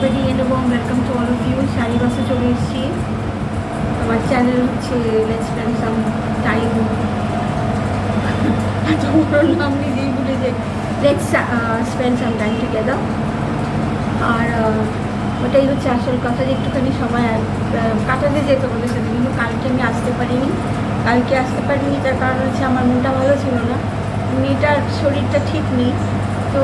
everybody and a warm welcome to all of you. Sari বাসে চলে এসেছি। আমার চ্যানেল হচ্ছে লেটস স্পেন্ড সাম টাইম, এত বড় নাম নিজেই ভুলে যে let's spend some time together. আর ওটাই হচ্ছে আসল কথা, যে একটুখানি সময় কাটাতে যেত ওদের সাথে। কিন্তু কালকে আমি আসতে পারিনি। তার কারণ হচ্ছে আমার মনটা ভালো ছিল না, মেয়েটার শরীরটা ঠিক নেই তো।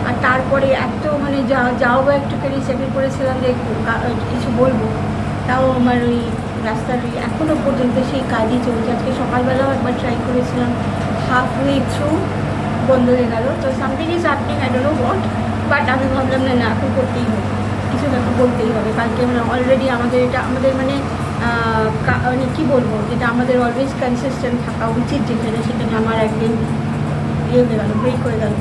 আর তারপরে এত মানে যাও বা একটুখানি চেপে পড়েছিলাম যে কিছু বলবো, তাও আমার ওই রাস্তার ওই এখনও পর্যন্ত সেই কাজই চলছে। আজকে সকালবেলাও একবার ট্রাই করেছিলাম, হাফ ওয়ে থ্রু বন্ধ হয়ে গেল। তো something is happening, I don't know what, but আমি ভাবলাম না এখন করতেই হবে, কিছু একটা বলতেই হবে। কালকে মানে অলরেডি আমাদের এটা আমাদের মানে কী বলবো, যেটা আমাদের অলওয়েজ কনসিস্টেন্ট থাকা উচিত যেখানে, সেখানে আমার একদিন ইয়ে হয়ে গেল, ব্রেক হয়ে গেল।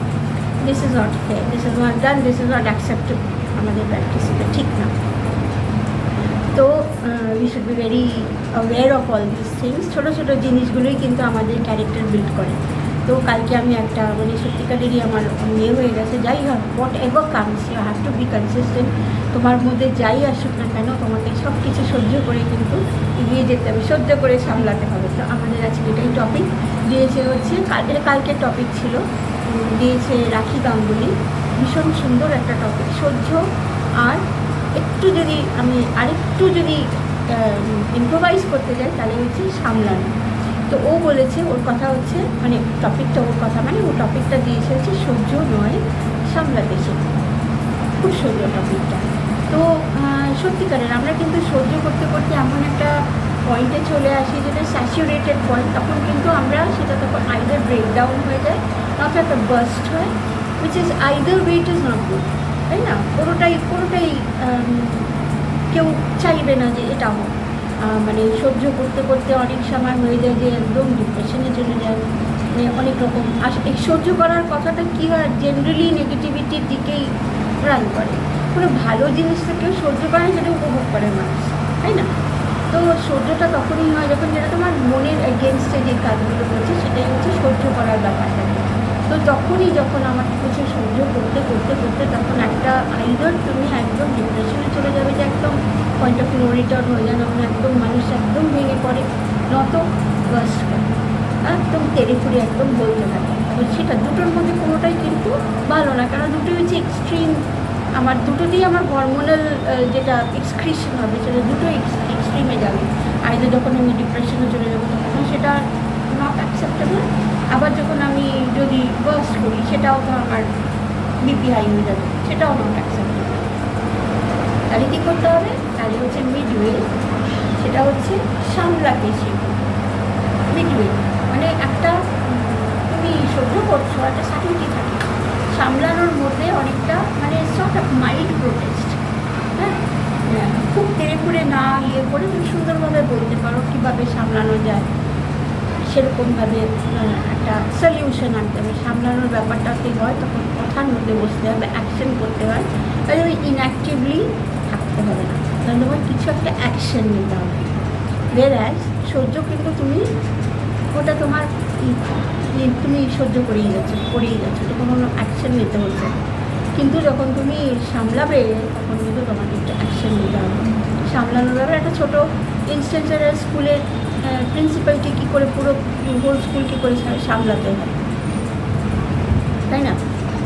This is not fair, this is not done, this is not acceptable. আমাদের প্র্যাকটিস এটা ঠিক না। তো we should be very aware of all this things. ছোটো ছোটো জিনিসগুলোই কিন্তু আমাদের ক্যারেক্টার বিল্ড করে। তো কালকে আমি একটা মানে সত্যিকারেরই আমার ইয়ে হয়ে গেছে, যাই হোক whatever comes you have to be consistent. তোমার মধ্যে যাই আসুক না কেন, তোমাকে সব কিছু সহ্য করে কিন্তু এগিয়ে যেতে হবে, সহ্য করে সামলাতে হবে। তো আমাদের আজকে এটাই টপিক দিয়েছে হচ্ছে, কালকের টপিক ছিল দিয়েছে রাখি গাঙ্গুলি। ভীষণ সুন্দর একটা টপিক, সহ্য। আর একটু যদি আমি আরেকটু যদি ইম্প্রোভাইজ করতে যাই তাহলে হচ্ছে সামলানো। তো ও বলেছে, ওর কথা হচ্ছে মানে টপিকটা ওর কথা মানে ও টপিকটা দিয়েছে হচ্ছে সহ্য নয় সামলাতে শেখা। খুব সুন্দর টপিকটা। তো সত্যিকারের আমরা কিন্তু সহ্য করতে করতে এমন একটা পয়েন্টে চলে আসি যেটা স্যাচুরেটেড পয়েন্ট, তখন কিন্তু আমরা সেটা তখন আইদার ব্রেকডাউন হয়ে যায়, নয়তো একটা বাস্ট হয়, which is either way it is not good, তাই না? কোনোটাই কেউ চাইবে না যে এটা হোক। মানে সহ্য করতে করতে অনেক সময় হয়ে যায় যে একদম ডিপ্রেশনে চলে যায়, মানে অনেক রকম এই সহ্য করার কথাটা কী হয়, জেনারেলি নেগেটিভিটির দিকেই রান করে। কোনো ভালো জিনিসটা কেউ সহ্য করে সেটা উপভোগ করে মানুষ, তাই না? তো সহ্যটা তখনই হয় যখন যেটা তোমার মনের এগেনস্টে যে কাজগুলো করছে সেটাই হচ্ছে সহ্য করার ব্যাপারটা। তো যখন আমার কিছু সহ্য করতে করতে করতে তখন একটা আইদার তুমি একদম ডিপ্রেশনে চলে যাবে, যে একদম পয়েন্ট অফ নো রিটার্ন হয়ে যায়, তখন একদম মানুষ একদম ভেঙে পড়ে, নত বাস্ট করে একদম তেড়ে ফুড়ে একদম বলতে থাকে। এবার সেটা দুটোর মধ্যে কোনোটাই কিন্তু ভালো না, কারণ দুটোই হচ্ছে এক্সট্রিম। আমার দুটোতেই আমার হরমোনাল যেটা এক্সক্রিশন হবে সেটা দুটো এক্সট্রিমে যাবে। আইদার যখন আমি ডিপ্রেশনে চলে যাবো তখন সেটা নট অ্যাকসেপ্টেবল, আবার যখন আমি যদি বাস্ট করি সেটাও তো আমার বিপি হাই হয়ে যাবে, সেটাও নট অ্যাকসেপ্টেবল। তাহলে কী করতে হবে? তাহলে হচ্ছে মিডওয়ে, সেটা হচ্ছে সামলাতে শেখো। মিডওয়ে মানে একটা তুমি সহ্য করছো, একটা সার্টিফিকেট থাকে, সামলানোর মধ্যে অনেকটা মানে সর্ট অফ মাইল্ড প্রোটেস্ট। হ্যাঁ, খুব তেড়ে ফুড়ে না ইয়ে করে তুমি সুন্দরভাবে বলতে পারো কীভাবে সামলানো যায়, সেরকমভাবে একটা সলিউশন আনতে হবে। সামলানোর ব্যাপারটাতে হয় তখন কথার মধ্যে বসতে হবে, অ্যাকশন করতে হয়, তাহলে ওই ইনঅ্যাক্টিভলি থাকতে হবে না, তাহলে তোমার কিছু একটা অ্যাকশন নিতে হবে। ওয়েরাজ সহ্য কিন্তু তুমি ওটা তোমার তুমি সহ্য করেই যাচ্ছ, তো কোনো অ্যাকশন নিতে হচ্ছে। কিন্তু যখন তুমি সামলাবে তখন কিন্তু তোমাকে একটা অ্যাকশন নিতে হবে। সামলানোর ব্যাপারে একটা ছোটো ইনস্টেন্সের স্কুলের প্রিন্সিপালকে কী করে পুরো হোল স্কুল কী করে সামলাতে হয়, তাই না?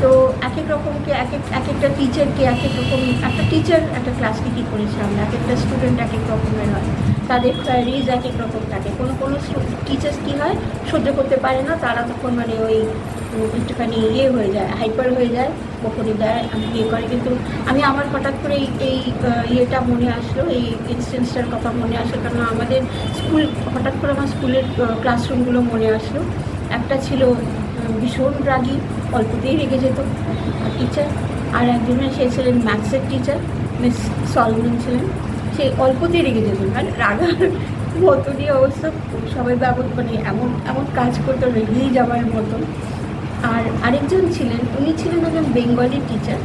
তো এক এক রকমকে এক একটা টিচারকে এক এক রকম, একটা টিচার একটা ক্লাসকে কী করে সামলায়, এক একটা স্টুডেন্ট এক এক রকমের হয়, তাদের কোয়ারিজ এক এক রকম থাকে। কোনো টিচার্স কী হয়, সহ্য করতে পারে না, তারা তখন মানে ওই একটুখানি ইয়ে হয়ে যায়, হাইপার হয়ে যায়, বকুনি দেয়, আমি ইয়ে করে। কিন্তু আমি আমার হঠাৎ করে এই ইয়েটা মনে আসলো, এই ইনস্টেন্সটার কথা মনে আসলো, কারণ আমাদের স্কুল হঠাৎ করে আমার স্কুলের ক্লাসরুমগুলো মনে আসলো। একটা ছিল ভীষণ রাগী, অল্পতেই রেগে যেত টিচার, আর একজনের সে ছিলেন ম্যাথসের টিচার, মিস সলমন ছিলেন, সে অল্পতেই রেগে যেত, মানে রাগার মতনই অবস্থা, সবাই মানে এমন কাজ করতো রেগেই যাওয়ার মতন। আর আরেকজন ছিলেন, উনি ছিলেন একজন বেঙ্গলি টিচার,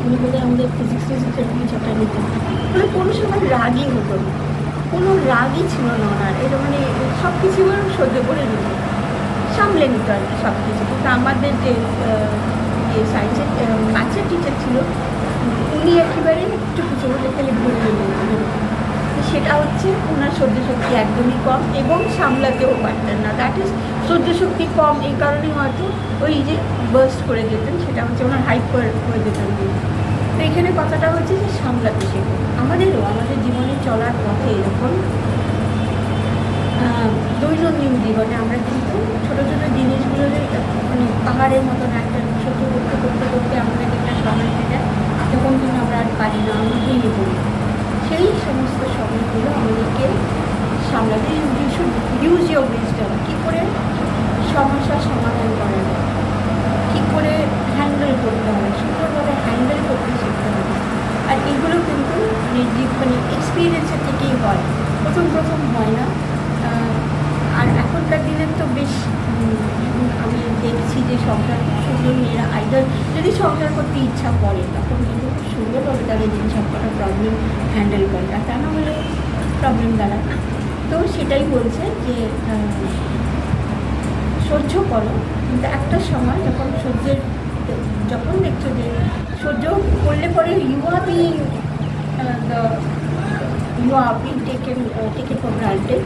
উনি বোধহয় আমাদের ফিজিক্সের টিচারটা নিতেন। মানে কোনো সময় রাগই হতো না, কোনো রাগই ছিল না ওনার, এটা মানে সব কিছু সহ্য করে নিত, সামলে নিত আর কি সব কিছু। কিন্তু আমাদের যে যে সায়েন্সের ম্যাথসের টিচার ছিল, উনি একেবারে একটু কিছু বলে খেলে ঘুরে নিলেন। তো সেটা হচ্ছে ওনার সহ্য শক্তি একদমই কম এবং সামলাতেও পারতেন না। দ্যাট ইজ সহ্য শক্তি কম এই কারণেই হয়তো ওই যে বার্স্ট করে যেতেন, সেটা হচ্ছে ওনার হাইপার হয়ে যেতেন। তো এখানে কথাটা হচ্ছে যে সামলাতে শেখো। আমাদের জীবনে চলার পথে এরকম দৈনন্দিন জীবনে আমরা কিন্তু ছোটো ছোটো জিনিসগুলোর মানে পাহাড়ের মতন একটা সহ্য করতে করতে করতে আমাদের একটা সময় হয়ে যায়, তখন কিন্তু আমরা আর পারি না, আমরা ভেঙে পড়ি। সেই সমস্ত সময়গুলো আমাদেরকে সামলাতে ইউজ ইউর উইজডম, কী করে সমস্যার সমাধান করা যায়, কী করে হ্যান্ডেল করতে হবে, সুন্দরভাবে হ্যান্ডেল করতে শিখতে হবে। আর এগুলো কিন্তু মানে এক্সপিরিয়েন্সের থেকেই হয়, প্রথম হয় না। আর এখনকার দিনের তো বেশ আমি দেখছি যে সংসার খুব সুন্দর, মেয়েরা আইদার যদি সংসার করতে ইচ্ছা করে তখন কিন্তু খুব সুন্দরভাবে তাদের জিনিস সবকটা প্রবলেম হ্যান্ডেল করে, আর তা না হলে প্রবলেম দাঁড়ায়। তো সেটাই বলছে যে সহ্য করো, কিন্তু একটা সময় যখন দেখছো যে সহ্য করলে পরে you are being taken for granted,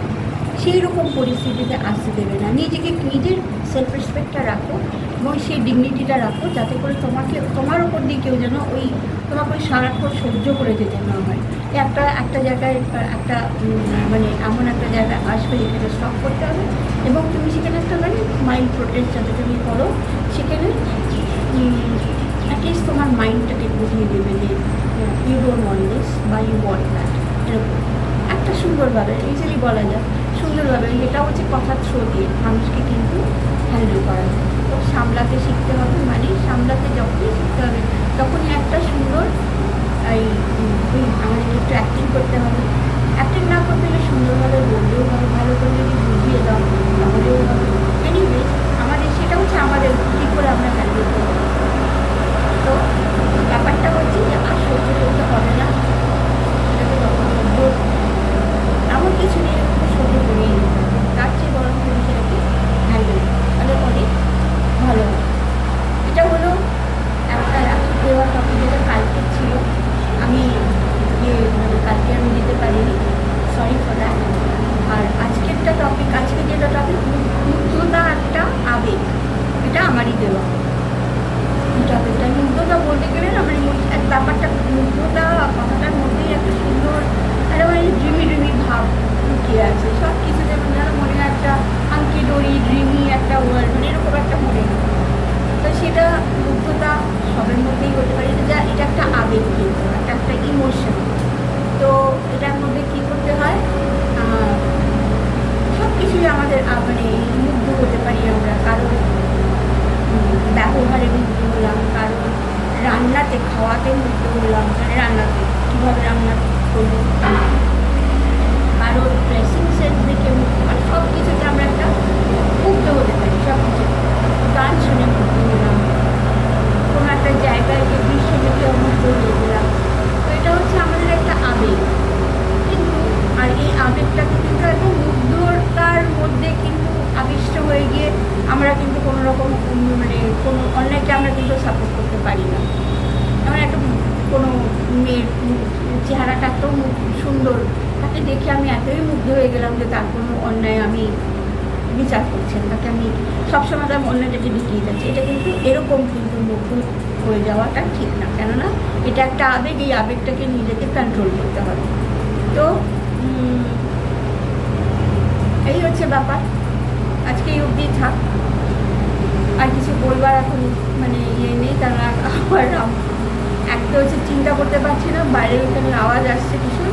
সেই রকম পরিস্থিতিতে আসতে দেবে না। নিজের সেলফ রেসপেক্টটা রাখো এবং সেই ডিগনিটিটা রাখো, যাতে করে তোমার ওপর দিয়ে কেউ যেন তোমাকে ওই সারাক্ষণ সহ্য করে যেতে না হয়। একটা জায়গায় একটা মানে এমন একটা জায়গায় আসবে যেখানে স্টপ করতে হবে এবং তুমি সেখানে একটা মানে মাইন্ড প্রোটেস্ট যাতে তুমি করো, সেখানে অ্যাটলিস্ট তোমার মাইন্ডটাকে বুঝিয়ে দেবে যে ইউ ডোন্ট ওয়ান্ট দিস বা ইউ ওয়ান্ট দ্যাট, এরকম একটা সুন্দরভাবে ইজিলি বলা যায়, সুন্দরভাবে। এটা হচ্ছে কথার থ্রো দিয়ে মানুষকে কিন্তু হ্যান্ডেল করা যায়। তো সামলাতে শিখতে হবে, মানে সামলাতে যখনই শিখতে হবে তখনই একটা সুন্দর আমাদেরকে একটু অ্যাক্টিং করতে হবে। অ্যাক্টিং না করতে গেলে সুন্দরভাবে বললেও হবে, ভালো করে যদি বুঝিয়ে দাও তাহলেও হবে। এনিওয়ে সেটা হচ্ছে আমাদের কী করে আমরা হ্যান্ডেল করবো। তো ব্যাপারটা হচ্ছে যে আর সহ্য করতে হবে না, এটাকে যখন এমন কিছু নিয়ে সহ্য করেই নিতে হবে, তার চেয়ে বরং তুমি সেটাকে হ্যান্ডেল তাহলে অনেক ভালো হয়। এটা হলো একটা দেওয়ার টপিক, যেটা কালকে ছিল, আমি কালকে আমি দিতে পারিনি, সরি ফর দ্যাট। আর আজকেরটা টপিক, যেটা টপিক মুগ্ধতা একটা আবেগ, এটা আমারই দেওয়া টপিকটা। মুগ্ধতা বলতে গেলে না মানে এক ব্যাপারটা, মুগ্ধতা কথাটার মধ্যেই একটা সুন্দর একটা মানে ড্রিমি ভাব লুকিয়ে আছে। সব কিছু যেমন যেন মনে হয় একটা আংকি ডোরি ড্রিমি একটা ওয়ার্ল্ড, মানে এরকম একটা মনে হয়। তো সেটা মুগ্ধতা সবের মধ্যেই হতে পারে, এটা একটা আবেগ, কিন্তু একটা ইমোশন। তো এটার মধ্যে কী করতে হয়, সব কিছুই আমাদের মানে মুগ্ধ হতে পারি আমরা। কারণ ব্যবহারে মুগ্ধ হলাম, কারণ রান্নাতে খাওয়াতে মুগ্ধ হলাম, মানে রান্নাতে কীভাবে রান্না করবো, কারণ ড্রেসিং সেন্স দেখে মুগ্ধ, মানে সব কিছুতে আমরা একটা মুগ্ধ হতে পারি। সব কিছু গান শুনে মুগ্ধ হলাম, কোনো একটা জায়গায় গিয়ে দৃশ্য দেখে মুগ্ধ হয়ে গেলাম। তো এটা হচ্ছে আমাদের একটা আবেগ, কিন্তু আর এই আবেগটাকে কিন্তু একদম মুগ্ধতার মধ্যে কিন্তু আবিষ্ট হয়ে গিয়ে আমরা কিন্তু কোনো রকম মানে কোনো অন্যায়কে আমরা কিন্তু সাপোর্ট করতে পারি না। যেমন একটা কোনো মেয়ের চেহারাটা এত সুন্দর, তাকে দেখে আমি এতই মুগ্ধ হয়ে গেলাম যে তার কোনো অন্যায় আমি বিচার করছি, তাকে আমি সবসময় তার অন্যায়টাকে দেখিয়ে যাচ্ছি, এটা কিন্তু এরকম কিন্তু মুগ্ধ হয়ে যাওয়াটা ঠিক না। কেননা এটা একটা আবেগ, এই আবেগটাকে নিজেকে কন্ট্রোল করতে হবে। তো এই হচ্ছে ব্যাপার, আজকে এই অবধি থাক। আর কিছু বলবার এখন মানে নেই, তারা আবার একটা হচ্ছে চিন্তা করতে পারছি না, বাইরে ওখানে আওয়াজ আসছে কিছু,